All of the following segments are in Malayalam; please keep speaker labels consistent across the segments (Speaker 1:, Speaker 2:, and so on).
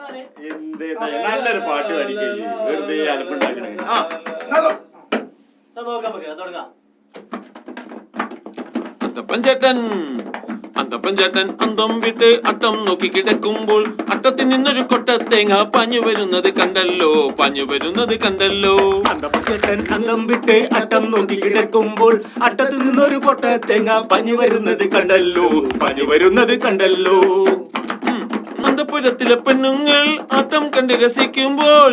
Speaker 1: നല്ലൊരു പാട്ട് പാടിക്കേ വെറുതെ അലമ്പുണ്ടാക്കണേ.
Speaker 2: അന്തപ്പൻ ചേട്ടൻ അന്തം വിട്ട് അട്ടം നോക്കി കിടക്കുമ്പോൾ അട്ടത്തിൽ നിന്നൊരു കൊട്ട തേങ്ങ പാഞ്ഞു വരുന്നത് കണ്ടല്ലോ.
Speaker 3: അന്തപ്പൻ ചേട്ടൻ അന്തം വിട്ട് അട്ടം നോക്കി കിടക്കുമ്പോൾ അട്ടത്തിൽ നിന്നൊരു കൊട്ട തേങ്ങ പാഞ്ഞു വരുന്നത് കണ്ടല്ലോ.
Speaker 2: അന്തപുരത്തിലെ പെണ്ണുങ്ങൾ ആട്ടം കണ്ട് രസിക്കുമ്പോൾ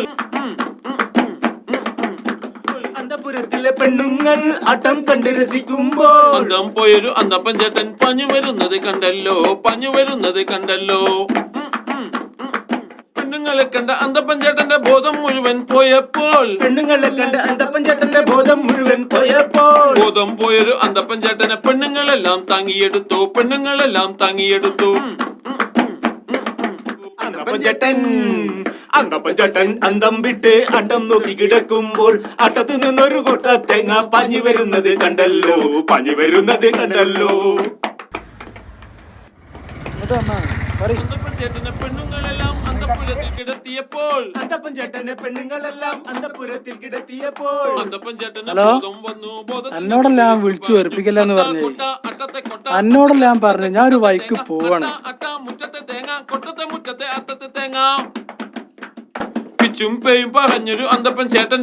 Speaker 2: അന്തം പോയൊരു അന്തപ്പൻ ചേട്ടൻ പാഞ്ഞു വരുന്നത് കണ്ടല്ലോ. പെണ്ണുങ്ങളെ കണ്ട അന്തപ്പൻ ചേട്ടന്റെ ബോധം മുഴുവൻ പോയപ്പോൾ ബോധം പോയൊരു അന്തപ്പൻ ചേട്ടനെ പെണ്ണുങ്ങളെല്ലാം താങ്ങിയെടുത്തു.
Speaker 3: അന്തപ്പൻ ചേട്ടൻ അന്തം വിട്ട് അട്ടം നോക്കി കിടക്കുമ്പോൾ അട്ടത്തിൽ നിന്നൊരു കൊട്ട തേങ്ങ പാഞ്ഞു വരുന്നത് കണ്ടല്ലോ.
Speaker 2: അന്തപ്പൻ ചേട്ടനെ പെണ്ണുങ്ങളെല്ലാം അന്തപുരത്തിൽ കിടത്തിയപ്പോൾ
Speaker 3: അന്തപ്പൻ ചേട്ടനെ
Speaker 2: അന്തപ്പൻ ചേട്ടന്
Speaker 4: ഹലോ?
Speaker 2: ബോധം വന്നു.
Speaker 4: എന്നോടെല്ലാം വിളിച്ചു വെറുപ്പിക്കല്ലെന്ന് പറഞ്ഞു. എന്നോടെല്ലാം പറഞ്ഞു ഞാൻ ഒരു വൈക്ക് പോവാണ്.
Speaker 2: മുറ്റത്തെ തേങ്ങ കൊട്ടത്തെ മുറ്റത്തെ അത്തത്തെ തേങ്ങ പിച്ചും പേയും പറഞ്ഞൊരു അന്തപ്പൻ ചേട്ടന്റെ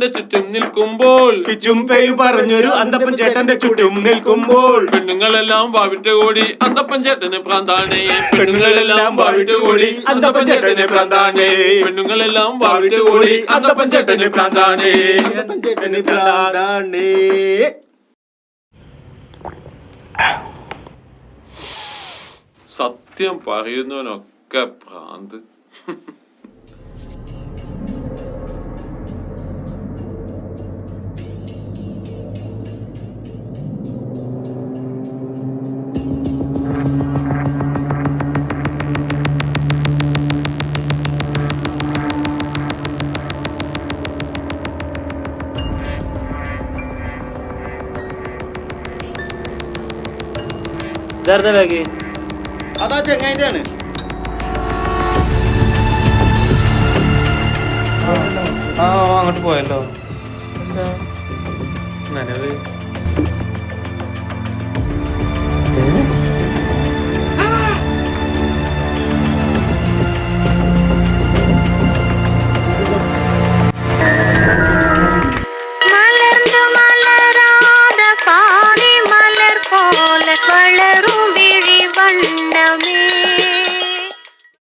Speaker 2: ചുറ്റും നിൽക്കുമ്പോൾ പെണ്ണുങ്ങളെല്ലാം വാവിട്ട് ഓടി അന്തപ്പൻ ചേട്ടന് പ്രാന്താണേ. പെണ്ണുങ്ങളെല്ലാം വാവിട്ട് ഓടി അന്തപ്പൻ ചേട്ടന് പ്രാന്താണേ. സത്യം പറയുന്നവനൊക്കെ ഭ്രാന്ത്.
Speaker 1: അതാ ചെങ്ങായിന്റെ ആണ്.
Speaker 5: അങ്ങോട്ട് പോയല്ലോ. എന്താ